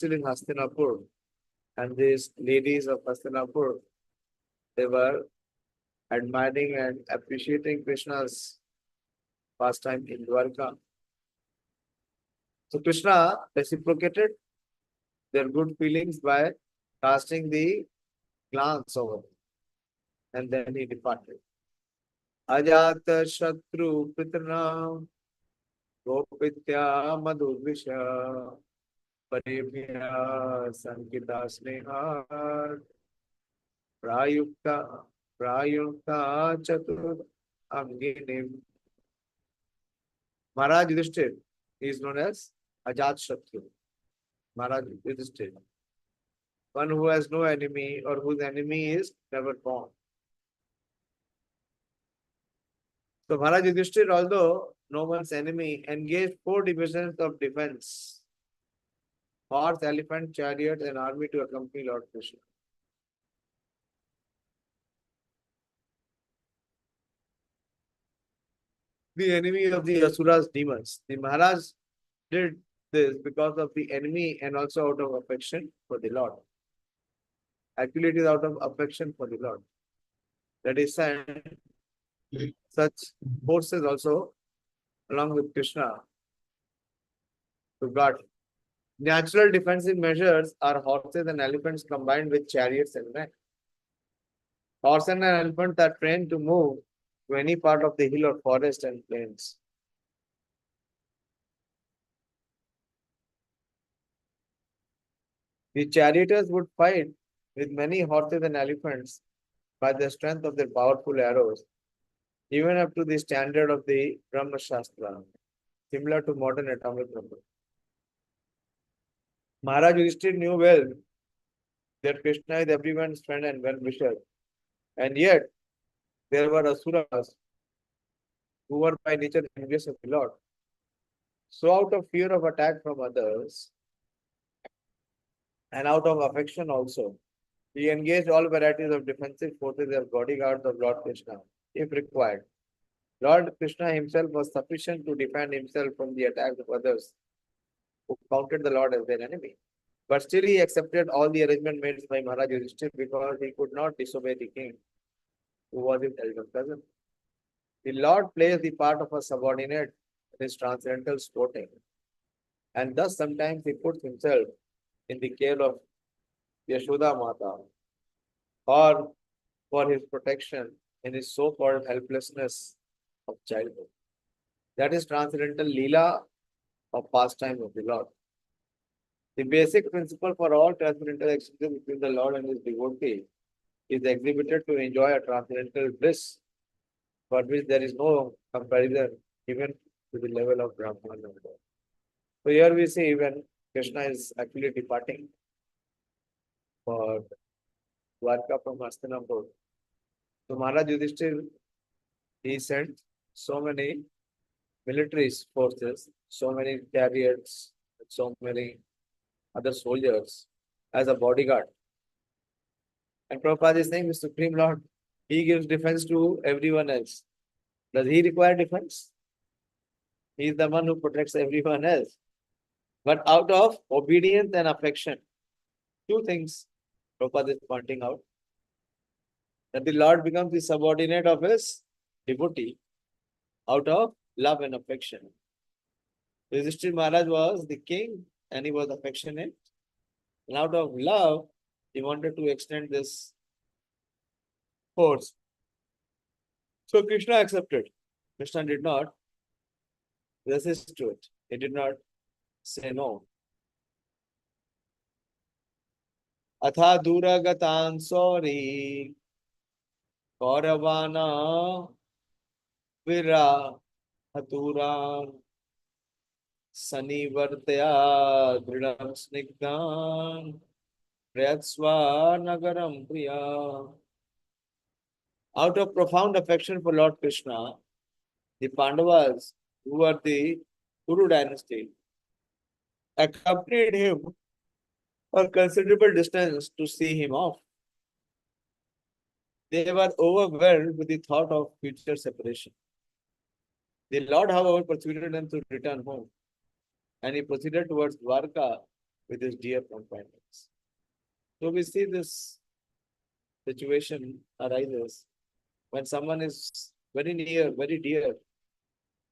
still in Hastinapur, and these ladies of Hastinapur, they were admiring and appreciating Krishna's pastime in Dwarka. So Krishna reciprocated their good feelings by casting the glance over them, and then he departed. Ajata Shatru Pitranam Gopitya Madhurvisha Paribhya Sankita Sneha Prayukta Prayukta Chatur Anginim. Maharaj Yudhishthir is known as Ajat Shatru. Maharaj Yudhishthir, one who has no enemy or whose enemy is never born. So Maharaj Yudhishthir, although no one's enemy, engaged 4 divisions of defense: horse, elephant, chariot, and army to accompany Lord Krishna. The enemy of the Asuras demons. The Maharaj did this because of the enemy and also out of affection for the Lord. Actually, it is out of affection for the Lord that he sent such forces also along with Krishna to guard. Natural defensive measures are horses and elephants combined with chariots and men. Horse and an elephant are trained to move to any part of the hill or forest and plains. The charioteers would fight with many horses and elephants by the strength of their powerful arrows, even up to the standard of the Brahma Shastra, similar to modern atomic bomb. Maharaj Yudhishthir knew well that Krishna is everyone's friend and well-wisher, and yet there were asuras who were by nature envious of the Lord. So out of fear of attack from others, and out of affection also, he engaged all varieties of defensive forces as bodyguards of Lord Krishna, if required. Lord Krishna himself was sufficient to defend himself from the attacks of others who counted the Lord as their enemy. But still he accepted all the arrangements made by Maharaj Yudhishthir because he could not disobey the king, who was his elder cousin. The Lord plays the part of a subordinate in his transcendental sporting, and thus sometimes he puts himself in the care of Yashoda Mata or for his protection in his so-called helplessness of childhood. That is transcendental Leela of pastime of the Lord. The basic principle for all transcendental exchanges between the Lord and his devotee is exhibited to enjoy a transcendental bliss for which there is no comparison even to the level of Brahman. So here we see when Krishna is actually departing for Dwarka from Hastinapur. So Maharaj Yudhishthir, he sent so many military forces, so many chariots, so many other soldiers as a bodyguard. And Prabhupada is saying, the Supreme Lord, he gives defense to everyone else. Does he require defense? He is the one who protects everyone else. But out of obedience and affection, 2 things Prabhupada is pointing out. That the Lord becomes the subordinate of his devotee out of love and affection. Yudhishthir Maharaj was the king and he was affectionate. And out of love, he wanted to extend this force. So Krishna accepted. Krishna did not resist to it. He did not say no. Atha duragatan sori Kauravana Vira Haturan Sanivartaya Dridam Snigdhan Prayatsva Nagaram Priya. Out of profound affection for Lord Krishna, the Pandavas, who were the Kuru dynasty, accompanied him a considerable distance to see him off. They were overwhelmed with the thought of future separation. The Lord, however, persuaded them to return home, and he proceeded towards Dwarka with his dear companions. So we see this situation arises when someone is very near, very dear,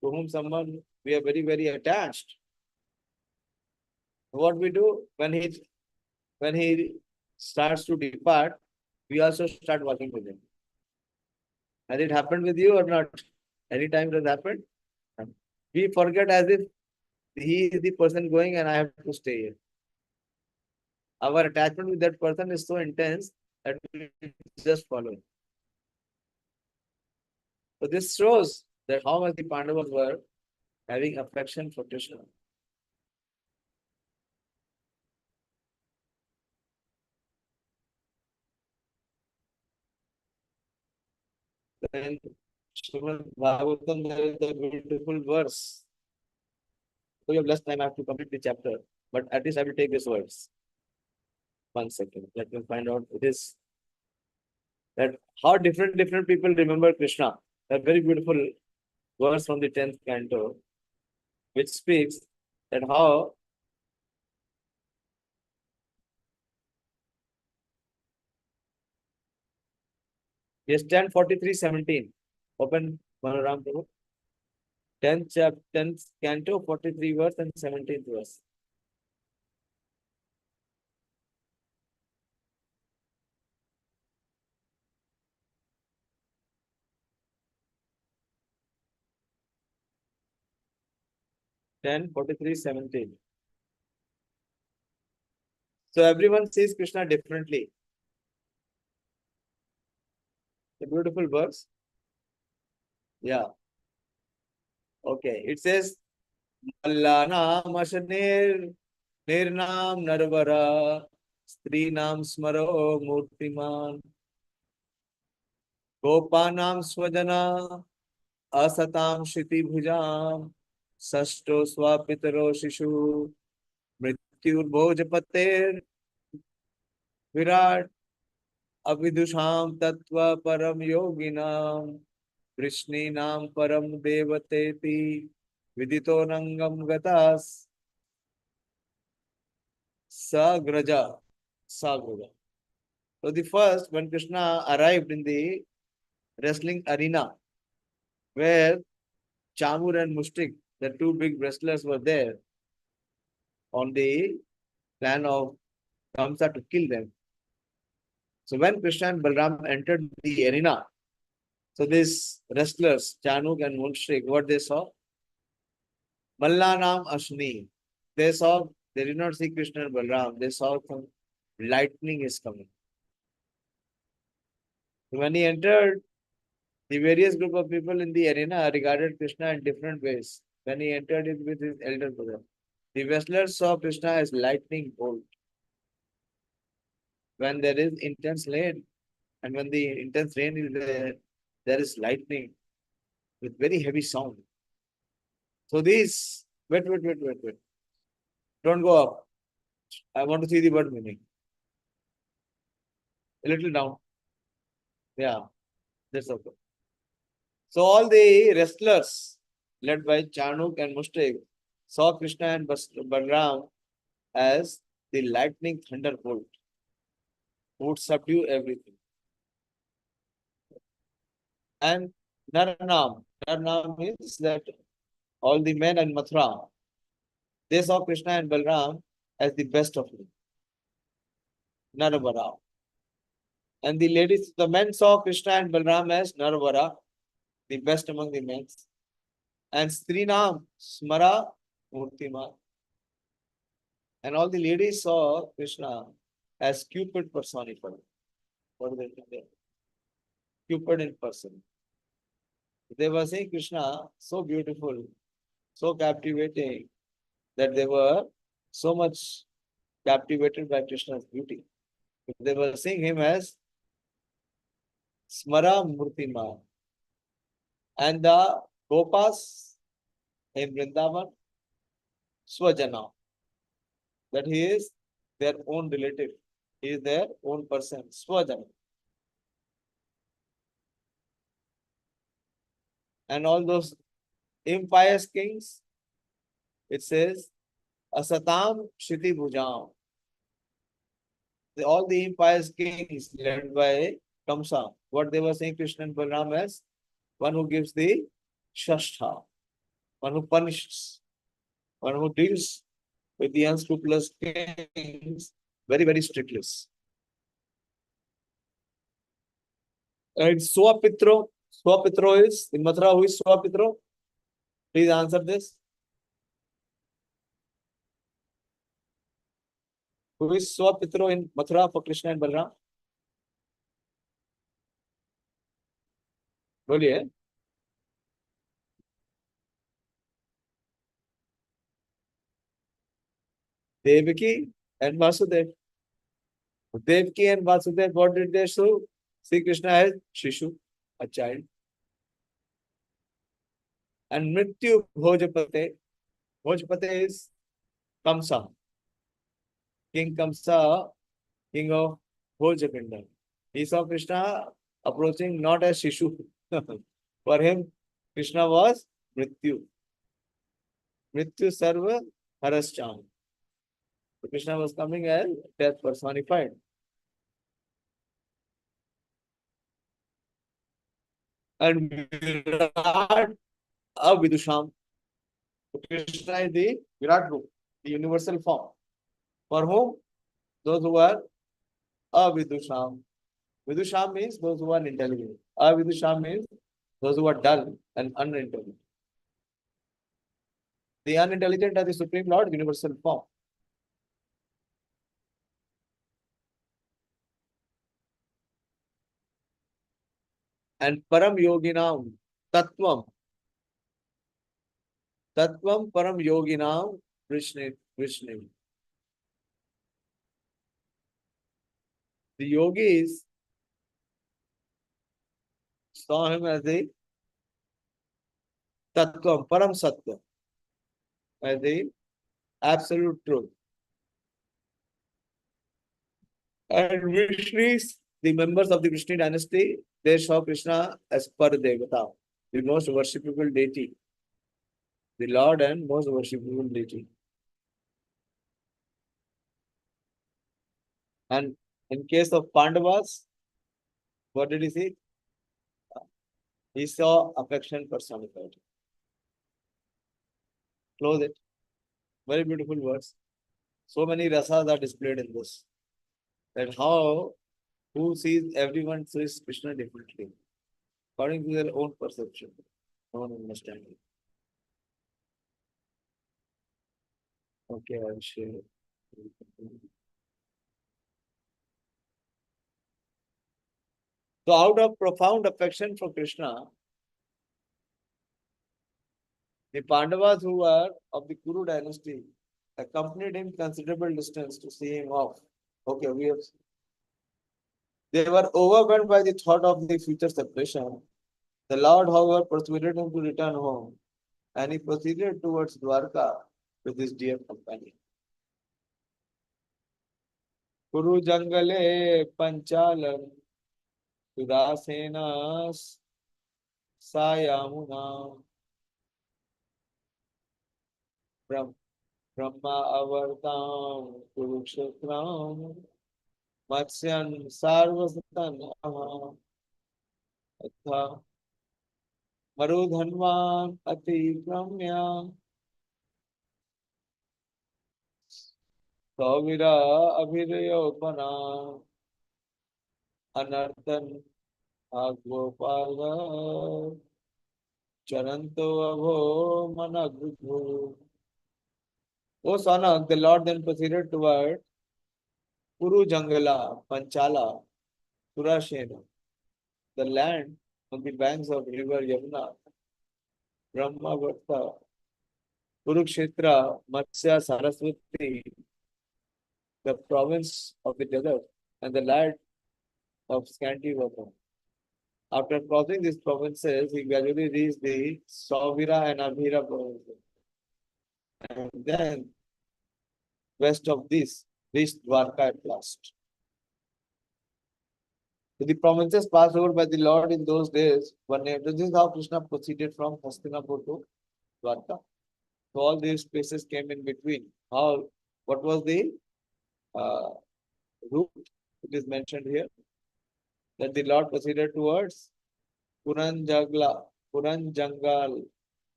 to whom someone we are very, very attached. What we do when he starts to depart, we also start working with him. Has it happened with you or not? Any time it has happened? We forget as if he is the person going and I have to stay here. Our attachment with that person is so intense that we just follow him. So this shows that how much the Pandavas were having affection for Krishna. Then Srimad Bhagavatam, there is a beautiful verse. So you have less time, I have to complete the chapter, but at least I will take this verse. 1 second. Let me find out. It is that how different people remember Krishna. A very beautiful verse from the 10th canto, which speaks that how yes, 10:43:17. Open Manoram Prabhu. 10th canto, 43 verse and 17th verse. Ten forty three 17. So everyone sees Krishna differently. A beautiful verse. Yeah. Okay. It says, Mallanam Ashanir Nirnam Narvara Strinam Smaro Murtiman Gopanam Swajana Asatam Shiti Bhujam Sasto Swapitaro Shishu Mrityur Bhojapater Virat Avidusham Tattva Param Yoginam Krishninaam Param Devateti Vidito Nangam Gatas Sagraja. Sagraja. So the first, when Krishna arrived in the wrestling arena, where Chamur and Mushtik, the two big wrestlers, were there on the plan of Kamsa to kill them. So when Krishna and Balram entered the arena, so these wrestlers, Chanuk and Mushtik, what they saw? Mallanam Ashni. They did not see Krishna and Balram. They saw some lightning is coming. When he entered, the various group of people in the arena regarded Krishna in different ways. When he entered it with his elder brother, the wrestlers saw Krishna as lightning bolt. When there is intense rain, and when the intense rain is there is lightning with very heavy sound. So these, wait. Don't go up. I want to see the word meaning. A little down. Yeah, that's okay. So all the wrestlers, led by Chanuk and Mushtik, saw Krishna and Balram as the lightning thunderbolt who would subdue everything. And Narnam means that all the men in Mathura, they saw Krishna and Balram as the best of them. Narvara. And the men saw Krishna and Balram as Narvara, the best among the men. And Strinam, Smara, Murtima. And all the ladies saw Krishna as Cupid personified. What do they think there? Cupid in person. They were saying Krishna so beautiful, so captivating, that they were so much captivated by Krishna's beauty. They were seeing him as Smara Murtima. And the Gopas in Vrindavan, Swajana, that he is their own relative. He is their own person, Swajana. And all those impious kings, it says, Asatam Shiti Bhujam. all the impious kings led by Kamsa, what they were saying Krishna and Balaram as one who gives the shastra, one who punishes, one who deals with the unscrupulous kings very, very strictly. And Swapitro is in Mathura. Who is Swapitro? Please answer this. Who is Swapitro in Mathura for Krishna and Balaram? बोलिए. Devaki and Vasudev. Devaki and Vasudev, what did they show? See Krishna as Shishu, a child. And Mrityu Bhojapate. Bhojapate is Kamsa. King Kamsa, king of Bhojapinda. He saw Krishna approaching not as Shishu. For him, Krishna was Mrityu. Mrityu Sarva Harascham. So Krishna was coming as death personified. And Virat Avidusham. Krishna is the Virat Roop, the universal form. For whom? Those who are Avidusham. Vidusham means those who are intelligent. Avidusham means those who are dull and unintelligent. The unintelligent are the Supreme Lord, universal form. And Param Yoginam, Tattvam. Tattvam Param Yoginam, Vishnu. The yogis saw him as the Tattvam, Param Sattva, as the absolute truth. And Vishnis, the members of the Vishnu dynasty, they saw Krishna as Paradevata, the most worshipable deity, the Lord and most worshipable deity. And in case of Pandavas, what did he see? He saw affection personified. Close it. Very beautiful words. So many rasas are displayed in this. That how who sees everyone sees Krishna differently, according to their own perception, own understanding. Okay, I'll share. So, out of profound affection for Krishna, the Pandavas who were of the Kuru dynasty accompanied him considerable distance to see him off. Okay, they were overwhelmed by the thought of the future separation. The Lord, however, persuaded him to return home, and he proceeded towards Dwarka with his dear companion. Kuru Jangale Panchalan Sudasena Sayamuna Brahma Avartam Kurukshetram Matsyan Sarvasatan Atha Marudhanvan Atikramya Savira Abhirayopana Anartan Agopala Charanto Avo Managudhu. O Sanak, the Lord then proceeded toward Kuru Jangala, Panchala, Surashena, the land on the banks of river Yamuna, Brahmavarta, Kurukshetra, Matsya, Saraswati, the province of the desert, and the land of scanty water. After crossing these provinces, he gradually reached the Savira and Abhira provinces. And then, west of this, reached Dwarka at last. So the provinces passed over by the Lord in those days were named. This is how Krishna proceeded from Hastinapur to Dwarka. So all these places came in between. How? What was the route, it is mentioned here that the Lord proceeded towards Puranjagla, Puranjangal,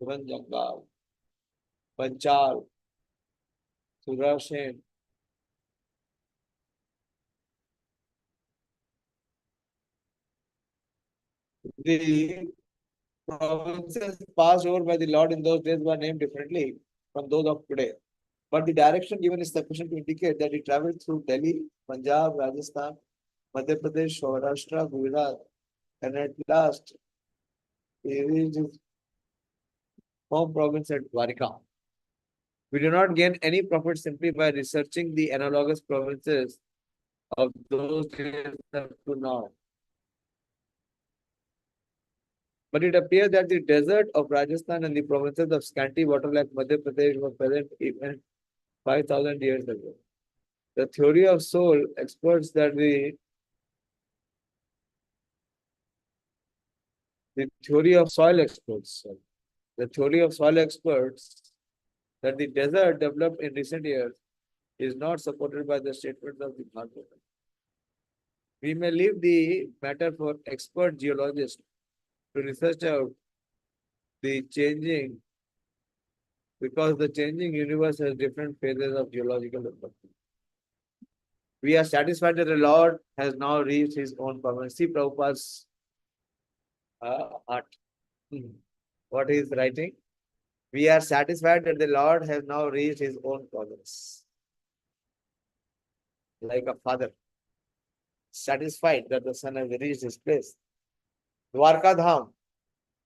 Puranjangal, Panchal, Surashen. The provinces passed over by the Lord in those days were named differently from those of today. But the direction given is sufficient to indicate that he traveled through Delhi, Punjab, Rajasthan, Madhya Pradesh, Saurashtra, Gujarat, and at last he reached his home province at Dwarika. We do not gain any profit simply by researching the analogous provinces of those days up to now. But it appears that the desert of Rajasthan and the provinces of scanty water like Madhya Pradesh were present even 5,000 years ago. The theory of soul experts that the theory of soil experts, sorry, the theory of soil experts that the desert developed in recent years is not supported by the statements of the Bhagavatam. We may leave the matter for expert geologists to research out the changing, because the changing universe has different phases of geological development. We are satisfied that the Lord has now reached his own permanence. See Prabhupada's art. What he is writing? We are satisfied that the Lord has now reached his own province. Like a father, satisfied that the son has reached his place. Dwarka Dham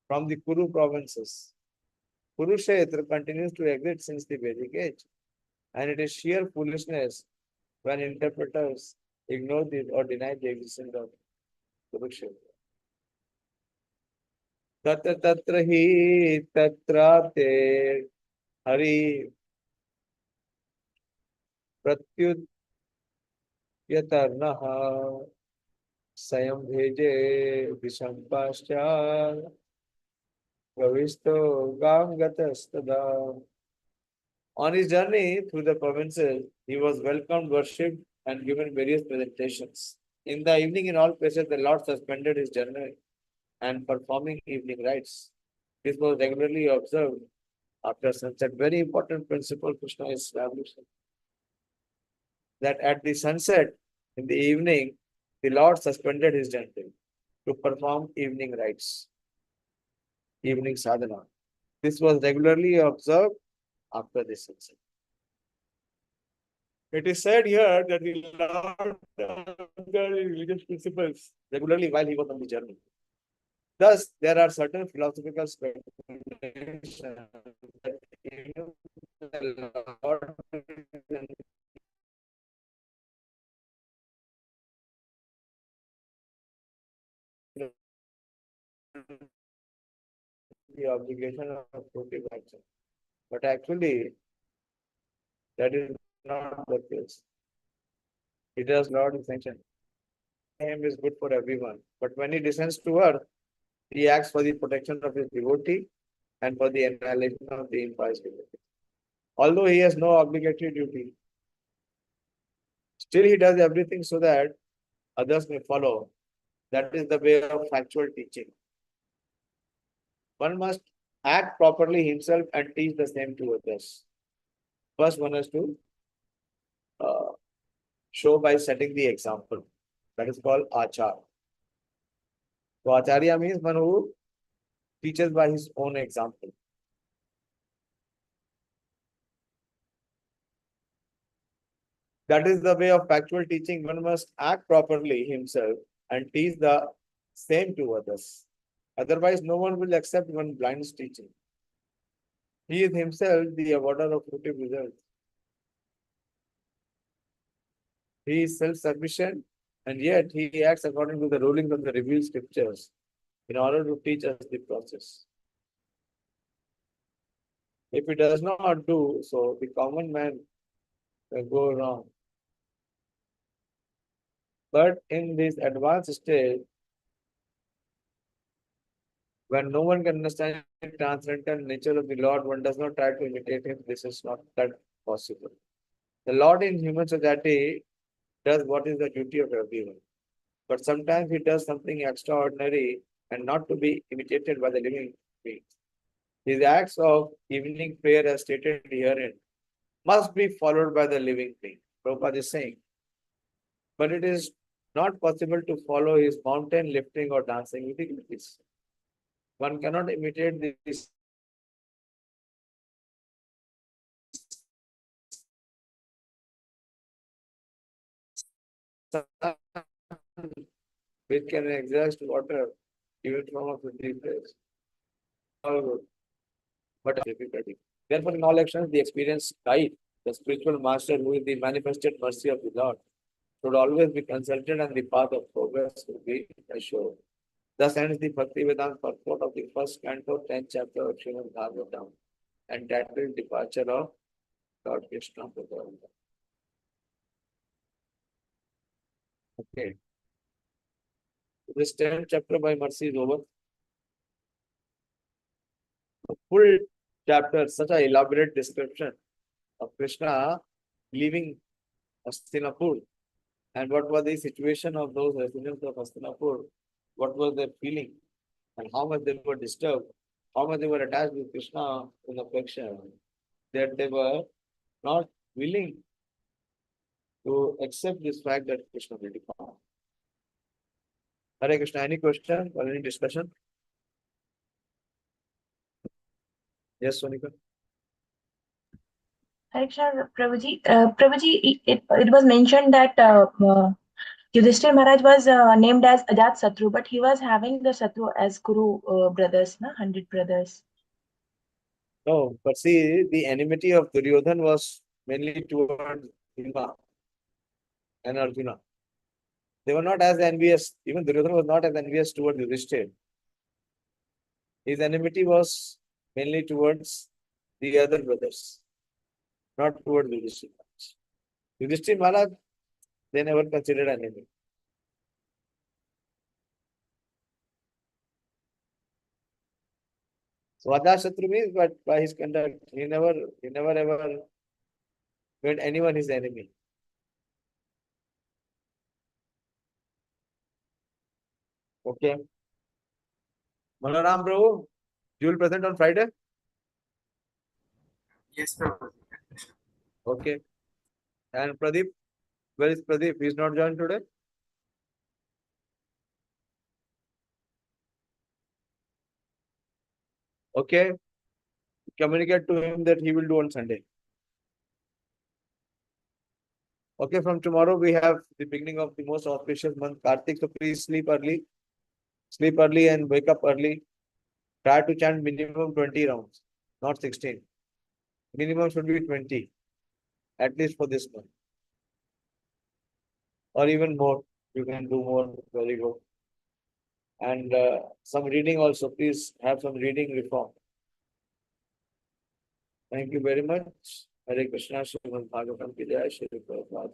from the Kuru provinces. Kurukshetra continues to exist since the Vedic age, and it is sheer foolishness when interpreters ignore this or deny the existence of Kurukshetra. Tatra tatra hi tatra te hari pratyutarnaha sayam bheje visham paschal pravisto gam gatastada. On his journey through the provinces, he was welcomed, worshipped, and given various presentations. In the evening, in all places, the Lord suspended his journey and performing evening rites. This was regularly observed after sunset. Very important principle Krishna is establishing. That at the sunset, in the evening, the Lord suspended his journey to perform evening rites, evening sadhana. This was regularly observed after the sunset. It is said here that the Lord observed religious principles regularly while he was on the journey. Thus, there are certain philosophical speculations that even the Lord the obligation of fruitive action. But actually, that is not the case. It does not sanction. Him is good for everyone. But when he descends to earth, he acts for the protection of his devotee and for the annihilation of the impious devotee. Although he has no obligatory duty, still he does everything so that others may follow. That is the way of factual teaching. One must act properly himself and teach the same to others. First, one has to uh, show by setting the example. That is called achar. So acharya means one who teaches by his own example. That is the way of factual teaching. One must act properly himself and teach the same to others. Otherwise, no one will accept one blind teaching. He is himself the awarder of fruitive results. He is self-sufficient, and yet he acts according to the rulings of the revealed scriptures in order to teach us the process. If he does not do so, the common man will go wrong. But in this advanced stage, when no one can understand the transcendental nature of the Lord, one does not try to imitate him. This is not that possible. The Lord in human society does what is the duty of everyone. But sometimes he does something extraordinary and not to be imitated by the living beings. His acts of evening prayer, as stated herein, must be followed by the living being. Prabhupada is saying, but it is not possible to follow his mountain lifting or dancing activities. One cannot imitate this which can exhaust water even from a 50 place. But difficulty. Therefore, in all actions, the experienced guide, the spiritual master who is the manifested mercy of the Lord, should always be consulted and the path of progress will be assured. Thus ends the Bhakti Vedanta purport of the first canto, 10th chapter of Srimad Bhagavatam, entitled Departure of Lord Krishna. Okay. This 10th chapter by mercy is over. A full chapter, such an elaborate description of Krishna leaving Hastinapur and what was the situation of those residents of Hastinapur, what was their feeling and how much they were disturbed, how much they were attached with Krishna in affection, that they were not willing to accept this fact that Krishna will depart. Hare Krishna, any question or any discussion? Yes, Sonika. Hare Krishna, Prabhuji. Prabhuji, it was mentioned that Yudhishthir Maharaj was named as Ajat Satru, but he was having the Satru as Kuru brothers, na? 100 brothers. No, but see, the enmity of Duryodhan was mainly towards Bhima and Arjuna. They were not as envious. Even Duryodhan was not as envious towards Yudhishthir. His enmity was mainly towards the other brothers, not towards Yudhishthir. Yudhishthir Maharaj, they never considered enemy. So Ajasatru means, but by his conduct, he never ever made anyone his enemy. Okay. Manoram bro, you will present on Friday? Yes, Prabhu. Okay. And Pradeep, where is Pradeep? He is not joined today? Okay. Communicate to him that he will do on Sunday. Okay, from tomorrow we have the beginning of the most auspicious month, Kartik. So please sleep early and wake up early. Try to chant minimum 20 rounds, not 16. Minimum should be 20, at least for this month. Or even more. You can do more, very good. And some reading also. Please have some reading reform. Thank you very much. Hare Krishna, Srimad Bhagavatam ki jai, Shri Prabhupada.